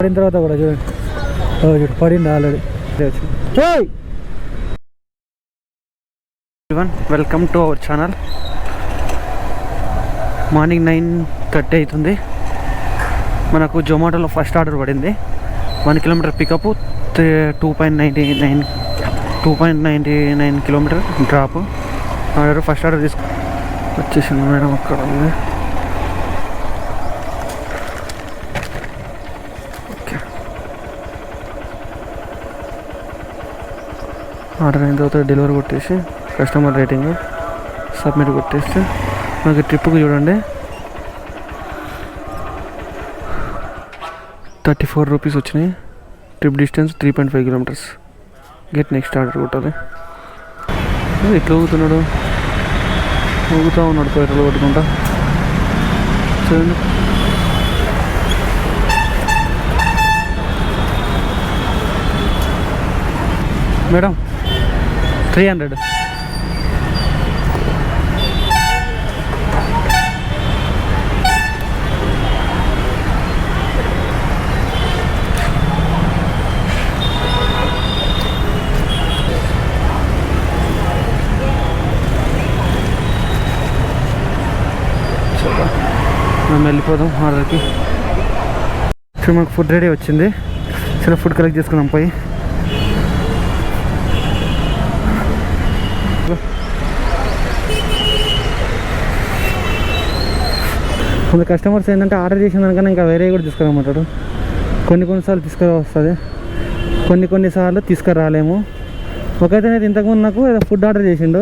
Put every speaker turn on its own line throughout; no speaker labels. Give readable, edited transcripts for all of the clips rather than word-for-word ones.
పడిన తర్వాత కూడా చూడండి, చూడు పడింది already. Welcome to our channel. Morning 9:30 అవుతుంది. మనకు జొమాటోలో ఫస్ట్ ఆర్డర్ పడింది. 1 kilometre pickup, 2.99 kilometre drop. Order first order వచ్చేసింది మేడం. అక్కడ ఉంది. ఓకే, ఆర్డర్ అయిన తర్వాత డెలివరీ కొట్టేసి కస్టమర్ రేటింగ్ సబ్మిట్ కొట్టేస్తే మనకి ట్రిప్కి చూడండి 34 రూపీస్ వచ్చినాయి. Trip distance 3.5 kilometres. Get next order కొట్టాలి. ఎట్లా ఊగుతున్నాడు, ఊగుతూ ఉన్నాడు పెట్రోల్ కొట్టుకుంటా. చూడండి, మేడం 300. మనం వెళ్ళిపోదాం ఆర్డర్కి. సో మనకు ఫుడ్ రెడీ వచ్చింది. చాలా ఫుడ్ కలెక్ట్ చేసుకున్నాం పోయి. కొంత కస్టమర్స్ ఏంటంటే ఆర్డర్ చేసిన దానికన్నా ఇంకా వేరే కూడా తీసుకురామంటారు. కొన్నిసార్లు తీసుకురా వస్తుంది, కొన్నిసార్లు తీసుకురాలేము. ఒకైతే ఇంతకుముందు నాకు ఏదో ఫుడ్ ఆర్డర్ చేసిండు,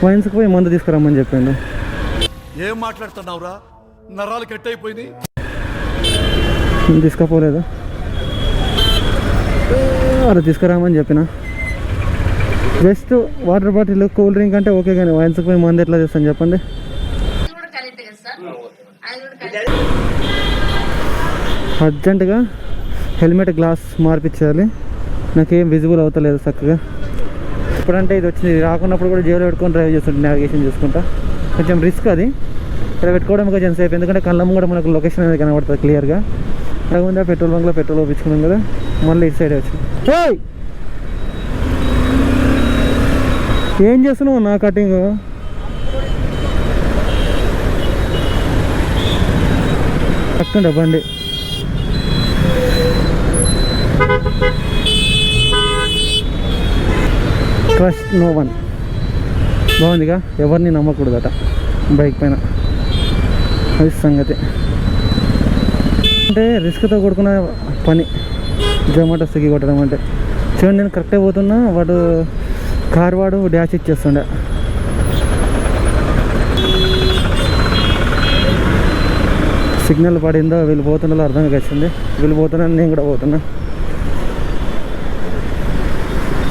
వైన్స్కి పోయి మందు తీసుకురామని చెప్పిండు.
ఏం మాట్లాడుతున్నావురా, నరాలు కట్ అయిపోయింది.
తీసుకుపోలేదు, అలా తీసుకురామని చెప్పిన. Just water bottle cool drink అంటే ఓకే, కానీ వైన్స్కి పోయి మందు ఎట్లా చేస్తాను చెప్పండి. అర్జెంటుగా హెల్మెట్ గ్లాస్ మార్పించాలి. నాకేం విజిబుల్ అవుతలేదు చక్కగా. ఇప్పుడంటే ఇది వచ్చింది, ఇది రాకున్నప్పుడు కూడా జేబులో పెట్టుకొని డ్రైవ్ చేస్తుంటే నావిగేషన్ చేసుకుంటా. కొంచెం రిస్క్ అది ఇక్కడ పెట్టుకోవడం కొంచెం సేఫ్, ఎందుకంటే కళ్ళం కూడా మనకు లొకేషన్ అనేది కనబడుతుంది క్లియర్గా. అలాగే పెట్రోల్ బంక్లో పెట్రోల్ ఒప్పించుకున్నాం కదా, మళ్ళీ ఇటు సైడ్ వచ్చింది. ఏం చేస్తున్నావు నా కటింగ్? పక్కన బండి ట్రస్ట్ నో వన్. బాగుందిగా, ఎవరిని నమ్మకూడదట బైక్ పైన, అది సంగతి. అంటే రిస్క్తో కూడుకున్న పని జొమాటో స్విగ్గీ కొట్టడం అంటే. చూడండి, నేను కరెక్టే పోతున్నా, వాడు కార్ వాడు డాష్ ఇచ్చేస్తుండే. సిగ్నల్ పడిందో వీళ్ళు పోతుండో అర్థం వచ్చింది. వీళ్ళు పోతున్నాను, నేను కూడా పోతున్నా.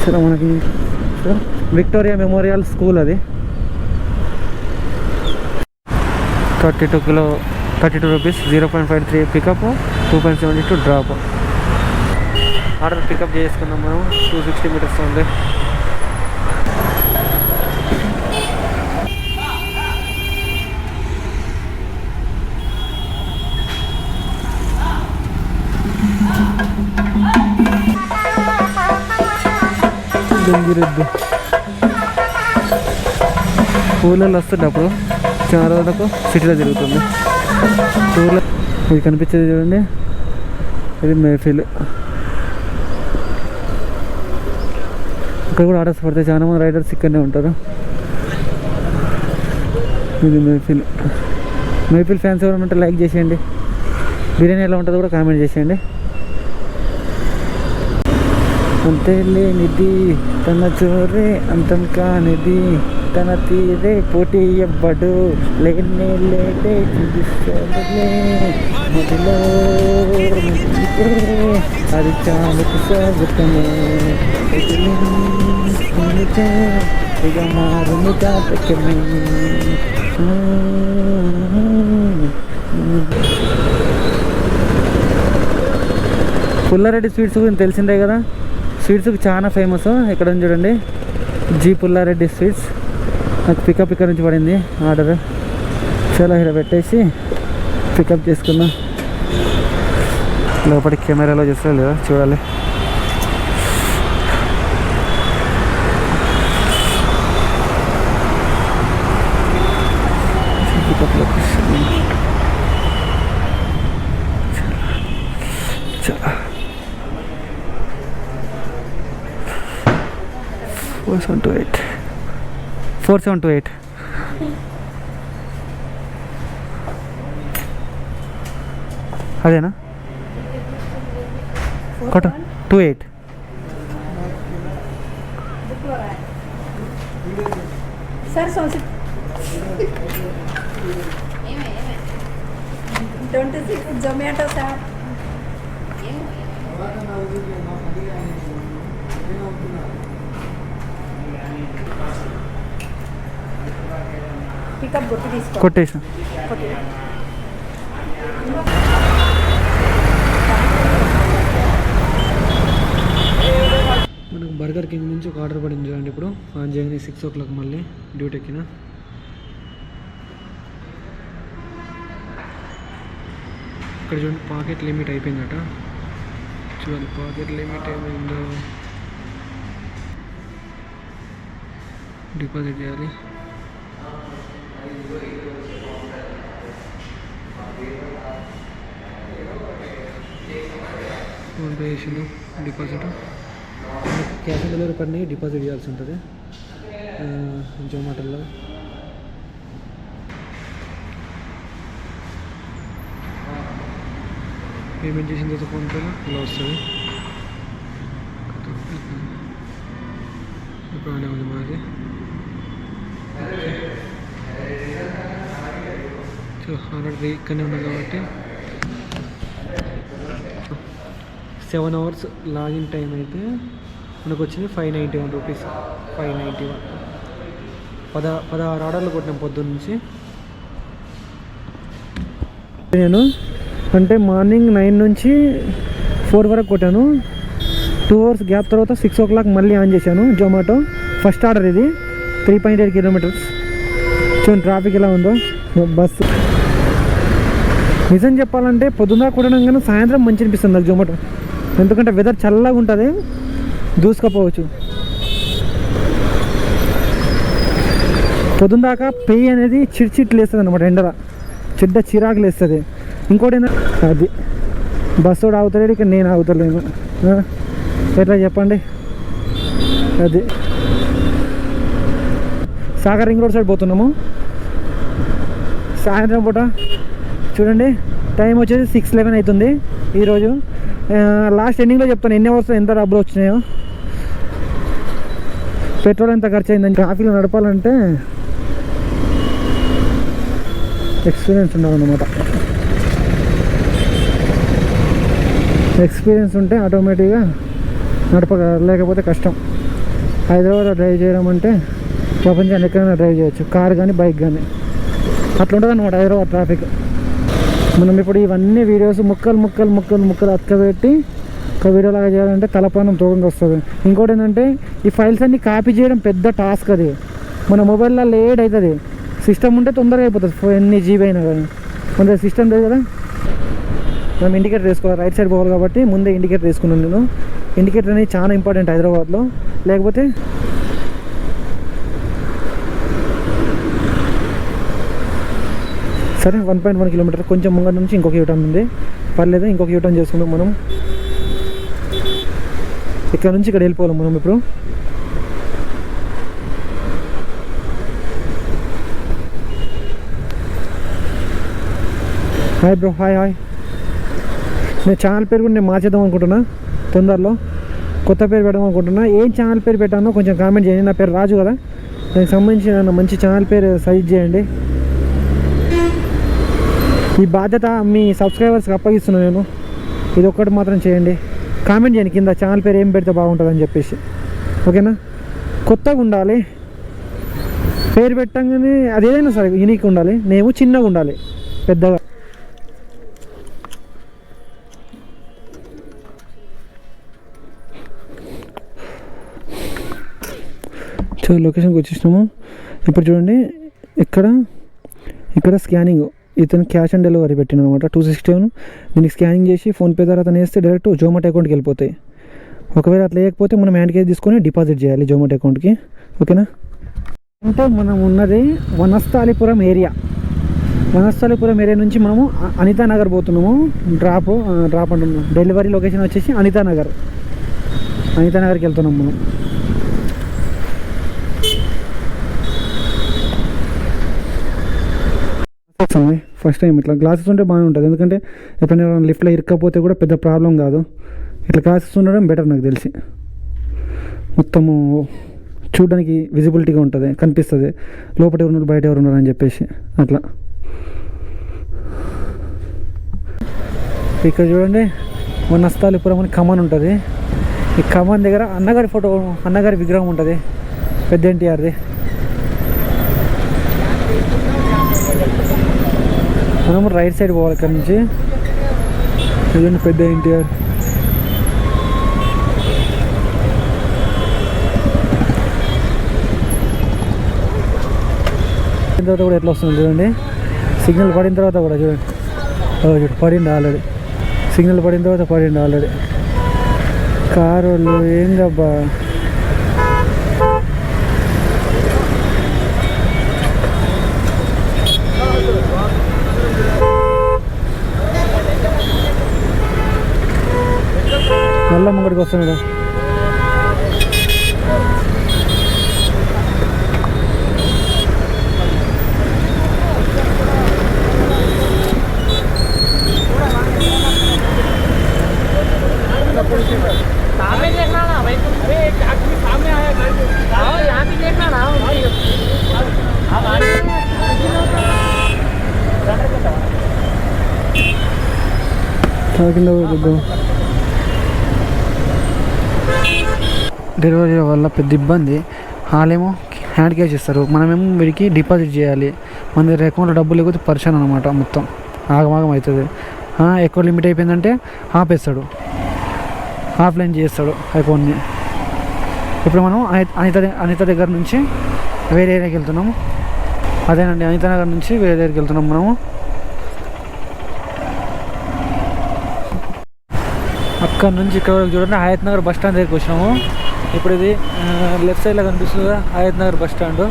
సరే, మనకి విక్టోరియా మెమోరియల్ స్కూల్ అది. 32 rupees, 0.53 pickup, 2.72 drop. Order pickup చేసుకున్నాం మనం. 260 మీటర్స్ ఉంది. గంగిరెద్దు ఊళ్ళలో వస్తుంది. అప్పుడు చాలా రోజులకు సిటీలో తిరుగుతుంది. ఊళ్ళో ఇది కనిపించేది చూడండి, ఇది మేఫిల్. ఇక్కడ కూడా ఆర్డర్స్ పడతాయి, చాలా మంది రైడర్స్ ఇక్కడనే ఉంటారు. ఇది మేఫిల్ ఫ్యాన్స్ ఎవరైనా ఉంటే లైక్ చేసేయండి. బిర్యానీ ఎలా ఉంటుందో కూడా కామెంట్ చేసేయండి. అంతే లేనిది తన చోరే అంతం కానిది, తన తీరే పోటీ ఎవ్వడు లేనే లేడే చూపిస్తాడులే మదిలో అది చాలుకు సాగుతమే ఇక మారును జాతకమే. పుల్లారెడ్డి స్వీట్స్ గురించి తెలిసిందే కదా. స్వీట్స్కి చాలా ఫేమస్. ఇక్కడ చూడండి, జీ పుల్లారెడ్డి స్వీట్స్. నాకు పికప్ ఇక్కడ నుంచి పడింది ఆర్డర్. చాలా ఇక్కడ పెట్టేసి పికప్ చేసుకున్నా. లోపలి కెమెరాలో చూస్తే లేదా చూడాలి. Four seven two eight. అదేనా కొట్ట 28.
Sir 26 Zomato sir. పికప్ గుర్తు తీసుకో.
కొట్టేసా. మనకు బర్గర్ కింగ్ నుంచి ఒక ఆర్డర్ పడింది చూడండి. ఇప్పుడు ఆన్ చేయగానే 6 o'clock మళ్ళీ డ్యూటీ ఎక్కిన. ఇక్కడ చూడండి పాకెట్ లిమిట్ అయిపోయిందట. చూడండి పాకెట్ లిమిట్ ఏమైందో. డిపాజిట్ చేయాలి. ఫోన్పే చేసిండు. డిపాజిట్ క్యాష్ ఆన్ డెలివరీ పడినాయి, డిపాజిట్ చేయాల్సి ఉంటుంది జొమాటోలో. పేమెంట్ చేసిన తర్వాత ఫోన్పేలో ఇలా వస్తుంది. ఇప్పుడు అనే ఉంది మాది. సో ఆల్రెడీ ఇక్కడనే ఉన్నాం కాబట్టి 7 hours లాగిన్ టైం అయితే మనకు వచ్చింది 591 రూపీస్. 591 16 ఆర్డర్లు కొట్టినాం పొద్దున్న నుంచి. నేను అంటే మార్నింగ్ 9 నుంచి 4 వరకు కొట్టాను. 2 hours గ్యాప్ తర్వాత 6 o'clock మళ్ళీ ఆన్ చేశాను జొమాటో. ఫస్ట్ ఆర్డర్ ఇది 3.8 kilometers. చూడండి ట్రాఫిక్ ఎలా ఉందో. బస్సు నిజం చెప్పాలంటే పొద్దున్న కొట్టడం కానీ సాయంత్రం మంచి అనిపిస్తుంది నాకు జొమాటో. ఎందుకంటే వెదర్ చల్లగా ఉంటుంది, దూసుకపోవచ్చు. పొద్దున్న దాకా పెయ్యి అనేది చిట్చిట్లు వేస్తుంది అనమాట, ఎండల చెడ్డ చిరాకులు వేస్తుంది. ఇంకోటి ఏంటంటే అది బస్సు కూడా ఆగుతలేడు, ఇక్కడ నేను ఆగుతలేను. ఎట్లా చెప్పండి. అది సాగర్ రింగ్ రోడ్ సైడ్ పోతున్నాము సాయంత్రం పూట. చూడండి టైం వచ్చేసి 6:11 అవుతుంది ఈరోజు. లాస్ట్ ఎండింగ్లో చెప్తాను ఎన్ని అవర్స్ ఎంత డబ్బులు వచ్చినాయో, పెట్రోల్ ఎంత ఖర్చు అయిందని. ట్రాఫిక్లో నడపాలంటే ఎక్స్పీరియన్స్ ఉండాలన్నమాట. ఎక్స్పీరియన్స్ ఉంటే ఆటోమేటిక్గా లేకపోతే కష్టం. హైదరాబాద్లో డ్రైవ్ చేయడం అంటే ప్రపంచాన్ని ఎక్కడైనా డ్రైవ్ చేయొచ్చు, కార్ కానీ బైక్ కానీ. అట్లా ఉంటుంది అనమాట హైదరాబాద్ ట్రాఫిక్. మనం ఇప్పుడు ఇవన్నీ వీడియోస్ ముక్కలు అతకబెట్టి ఒక వీడియోలాగా చేయాలంటే తలపానం తోగంగా వస్తుంది. ఇంకోటి ఏంటంటే ఈ ఫైల్స్ అన్నీ కాపీ చేయడం పెద్ద టాస్క్. అది మన మొబైల్లో లేట్ అవుతుంది. సిస్టమ్ ఉంటే తొందరగా అయిపోతుంది, ఎన్ని జీబీ అయినా కానీ. మన సిస్టమ్ లేదు కదా, మనం ఇండికేటర్ వేసుకోవాలి. రైట్ సైడ్ పోవాలి కాబట్టి ముందే ఇండికేటర్ వేసుకున్నాను నేను. ఇండికేటర్ అనేది చాలా ఇంపార్టెంట్ హైదరాబాద్లో. లేకపోతే సరే 1.1 kilometer కొంచెం ముంగట నుంచి ఇంకొక యూటర్న్ ఉంది, పర్లేదు. ఇంకొక యూటర్న్ చేసుకుందాం మనం. ఇక్కడ నుంచి ఇక్కడ వెళ్ళిపోవాలి మనం ఇప్పుడు. Hi bro, hi. నేను ఛానల్ పేరు కూడా నేను మార్చేద్దాం అనుకుంటున్నా తొందరలో. కొత్త పేరు పెడదాం అనుకుంటున్నా. ఏం ఛానల్ పేరు పెట్టానో కొంచెం కామెంట్ చేయండి. నా పేరు రాజు కదా, దానికి సంబంధించిన మంచి ఛానల్ పేరు సజెస్ట్ చేయండి. ఈ బాధ్యత మీ సబ్స్క్రైబర్స్కి అప్పగిస్తున్నాను నేను. ఇది ఒక్కటి మాత్రం చేయండి, కామెంట్ చేయండి కింద ఛానల్ పేరు ఏం పెడితే బాగుంటుందని చెప్పేసి. ఓకేనా? కొత్తగా ఉండాలి పేరు పెట్టంగానే, అదేదైనా సరే యూనిక్ ఉండాలి. నేను చిన్నగా ఉండాలి, పెద్దగా. లొకేషన్కి వచ్చేసినాము. ఇప్పుడు చూడండి ఇక్కడ స్కానింగ్ ఇతను క్యాష్ ఆన్ డెలివరీ పెట్టిన అనమాట 267. దీనికి స్కానింగ్ చేసి ఫోన్పే ద్వారా అతను వేస్తే డైరెక్ట్ జొమాటో అకౌంట్కి వెళ్ళిపోతాయి. ఒకవేళ అట్లా వేయకపోతే మనం హ్యాండ్ క్యాష్ తీసుకొని డిపాజిట్ చేయాలి జొమాటో అకౌంట్కి. ఓకేనా. అంటే మనం ఉన్నది వనస్థలిపురం ఏరియా. వనస్థలిపురం ఏరియా నుంచి మనము అనితా నగర్ పోతున్నాము. డ్రాప్ అంటున్నాం. డెలివరీ లొకేషన్ వచ్చేసి అనితా నగర్కి వెళ్తున్నాం మనం. ఫస్ట్ టైం ఇట్లా గ్లాసెస్ ఉంటే బాగానే ఉంటుంది. ఎందుకంటే ఎప్పుడైనా లిఫ్ట్లో ఇరక్కపోతే కూడా పెద్ద ప్రాబ్లం కాదు. ఇట్లా గ్లాసెస్ ఉండడం బెటర్ నాకు తెలిసి. మొత్తము చూడడానికి విజిబిలిటీగా ఉంటుంది, కనిపిస్తుంది లోపల ఎవరున్నారు బయట ఎవరున్నారు అని చెప్పేసి. అట్లా ఇక్కడ చూడండి వనస్థలిపురం అని కమాన్ ఉంటుంది. ఈ కమాన్ దగ్గర అన్నగారి విగ్రహం ఉంటుంది, పెద్ద ఎన్టీఆర్ది. మనం రైట్ సైడ్ పోవాలి ఇక్కడ నుంచి. ఇదండి పెద్ద ఎన్టీఆర్. తర్వాత కూడా ఎట్లా వస్తుంది చూడండి. సిగ్నల్ పడిన తర్వాత కూడా చూడండి పడింది ఆల్రెడీ. సిగ్నల్ పడిన తర్వాత పడింది ఆల్రెడీ. కారు వాళ్ళు ఏం డబ్బా. మళ్ళా ముంగడికి వస్తున్నాడు. డెలివరీ వల్ల పెద్ద ఇబ్బంది. వాళ్ళేమో హ్యాండ్ క్యాష్ ఇస్తారు, మనమేమో వీడికి డిపాజిట్ చేయాలి. మన దగ్గర అకౌంట్లో డబ్బులు లేకపోతే పరిచయం అనమాట. మొత్తం ఆగమాగం అవుతుంది. ఎక్కువ లిమిట్ అయిపోయిందంటే ఆపేస్తాడు, ఆఫ్లైన్ చేస్తాడు అకౌంట్ని. ఇప్పుడు మనం అనిత దగ్గర నుంచి వేరే ఏరియాకి వెళ్తున్నాము. అదేనండి అనిత నగర్ నుంచి వేరే దగ్గరికి వెళ్తున్నాం మనము. అక్కడ నుంచి ఇక్కడ వరకు చూడండి హయత్ నగర్ బస్ స్టాండ్ దగ్గరికి వచ్చినాము. ఇప్పుడు ఇది లెఫ్ట్ సైడ్లో కనిపిస్తుంది హయత్ నగర్ బస్ స్టాండ్.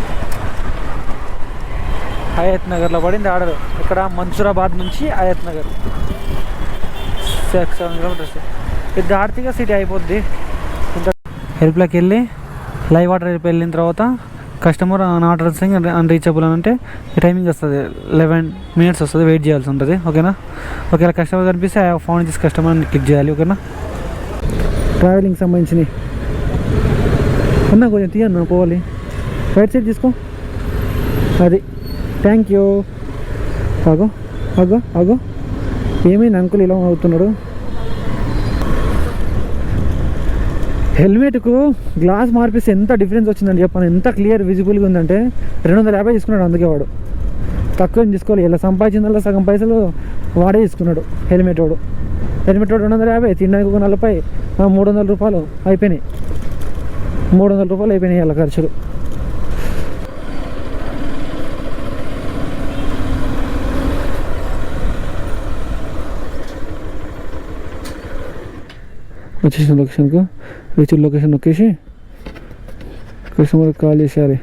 హయత్ నగర్లో పడింది ఆర్డర్. ఇక్కడ మన్సూరాబాద్ నుంచి హయత్ నగర్ 7 కిలోమీటర్స్. ఇది దాటిగా సిటీ అయిపోద్ది. హెల్ప్లోకి వెళ్ళి లైవ్ ఆర్డర్ వెళ్ళిన తర్వాత కస్టమర్ నాట్ రీచింగ్ అన్రీచబుల్ అని అంటే టైమింగ్ వస్తుంది 11 minutes వస్తుంది, వెయిట్ చేయాల్సి ఉంటుంది. ఓకేనా. ఒకవేళ కస్టమర్ కనిపిస్తే ఫోన్ చేసి కస్టమర్ని క్లిక్ చేయాలి. ఓకేనా. ట్రావెలింగ్ సంబంధించినవి అన్నా కొంచెం తీయన్నా పోవాలి. రైట్ సైడ్ తీసుకో. అది థ్యాంక్ యూ. ఆగో ఏమైంది అంకుల్ ఇలా అవుతున్నాడు. హెల్మెట్కు గ్లాస్ మార్పిస్తే ఎంత డిఫరెన్స్ వచ్చిందని చెప్పాను. ఎంత క్లియర్ విజిబుల్గా ఉందంటే 250 తీసుకున్నాడు. అందుకే వాడు తక్కువ తీసుకోవాలి. ఇలా సంపాదించిందల్లా సగం పైసలు వాడే తీసుకున్నాడు. హెల్మెట్ వాడు 250, తినడానికి ఒక 40, 300 రూపాయలు అయిపోయినాయి. 300 రూపాయలు అయిపోయినాయి అలా ఖర్చులు. వచ్చేసిన లొకేషన్కు రీచ్ లొకేషన్ నొక్కేసి కస్టమర్కి కాల్ చేసేయాలి.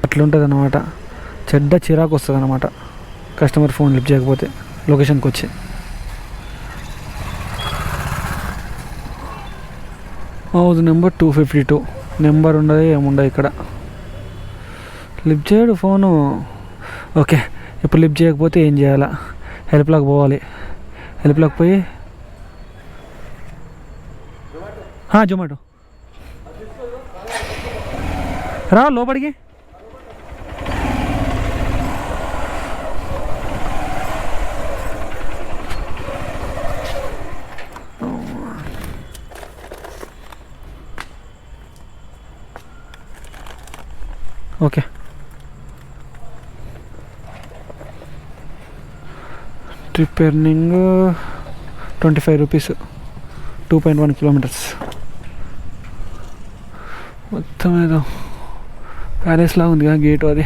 అట్లుంటుంది అన్నమాట. చెడ్డ చిరాకు వస్తుంది అన్నమాట కస్టమర్ ఫోన్ లిఫ్ట్ చేయకపోతే లొకేషన్కి వచ్చి. హౌస్ నెంబర్ 252 నెంబర్ ఉండదు ఏముండదు ఇక్కడ. లిఫ్ట్ చేయడు ఫోను. ఓకే ఇప్పుడు లిఫ్ట్ చేయకపోతే ఏం చేయాలా? హెల్ప్లోకి పోవాలి. హెల్ప్లోకి పోయి జొమాటో రా లోపలికి. Okay trip earning 25 rupees 2.1 kilometers. మొత్తం ఏదో ప్యాలెస్ లాగా ఉంది కదా గేటు. అది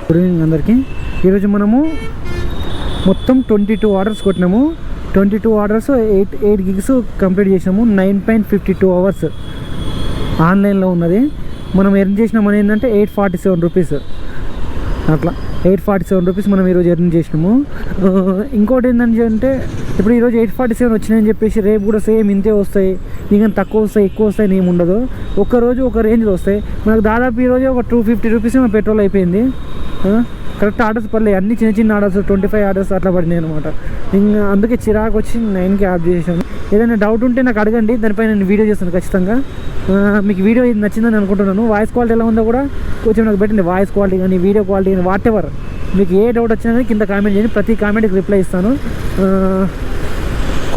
గుడ్ ఈవినింగ్ అందరికీ. ఈరోజు మనము మొత్తం 22 ఆర్డర్స్ కొట్టినాము. 22 ఆర్డర్స్ 8 గిగ్స్ కంప్లీట్ చేసినాము. 9.52 అవర్స్ ఆన్లైన్లో ఉన్నది. మనం ఎర్న్ చేసిన మనీ ఏంటంటే 847 రూపీస్. అట్లా 847 రూపీస్ మనం ఈరోజు ఎర్న్ చేసినాము. ఇంకోటి ఏంటంటే ఇప్పుడు ఈరోజు 847 వచ్చినాయని చెప్పేసి రేపు కూడా సేమ్ ఇంతే వస్తాయి, ఇంకా తక్కువ వస్తాయి ఎక్కువ వస్తాయి ఏమి ఉండదు. ఒక్కరోజు ఒక రేంజ్లో వస్తాయి. మనకు దాదాపు ఈరోజు ఒక 250 రూపీస్ మన పెట్రోల్ అయిపోయింది. కరెక్ట్ ఆర్డర్స్ పడలేదు, అన్ని చిన్న చిన్న ఆర్డర్స్ 25 ఆర్డర్స్ అట్లా పడినాయి అనమాట. ఇంకా అందుకే చిరాకు వచ్చి 9కి యాప్ చేసాను. ఏదైనా డౌట్ ఉంటే నాకు అడగండి, దానిపై నేను వీడియో చేస్తాను ఖచ్చితంగా. మీకు వీడియో ఇది నచ్చిందని అనుకుంటున్నాను. వాయిస్ క్వాలిటీ ఎలా ఉందో కూడా కొంచెం నాకు పెట్టండి. వాయిస్ క్వాలిటీ కానీ వీడియో క్వాలిటీ కానీ వాట్ ఎవర్ మీకు ఏ డౌట్ వచ్చినా కానీ కింద కామెంట్ చేయండి. ప్రతి కామెంట్కి రిప్లై ఇస్తాను.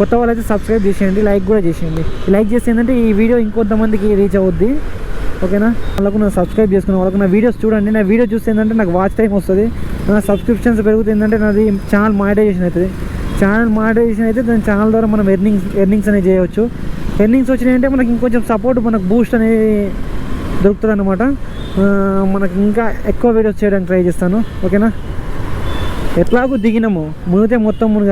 కొత్త వాళ్ళైతే సబ్స్క్రైబ్ చేసేయండి, లైక్ కూడా చేసేయండి. లైక్ చేస్తే ఏంటంటే ఈ వీడియో ఇంకొంతమందికి రీచ్ అవుద్ది. ఓకేనా? వాళ్ళకు నా సబ్స్క్రైబ్ చేసుకున్న వాళ్ళకు నా వీడియోస్ చూడండి. నా వీడియో చూస్తే ఏంటంటే నాకు వాచ్ టైం వస్తుంది, నా సబ్స్క్రిప్షన్స్ పెరుగుతుందంటే నాది ఛానల్ మానిటైజేషన్ అవుతుంది. ఛానల్ మానిటైజేషన్ అయితే దాని ఛానల్ ద్వారా మనం ఎర్నింగ్స్ అనేది చేయవచ్చు. ఎర్నింగ్స్ వచ్చినాయంటే మనకి ఇంకొంచెం సపోర్ట్, మనకు బూస్ట్ అనేది దొరుకుతుంది అన్నమాట. మనకి ఇంకా ఎక్కువ వీడియోస్ చేయడానికి ట్రై చేస్తాను. ఓకేనా? ఎట్లాగూ దిగినాము, మునిగితే మొత్తం మునగాలి.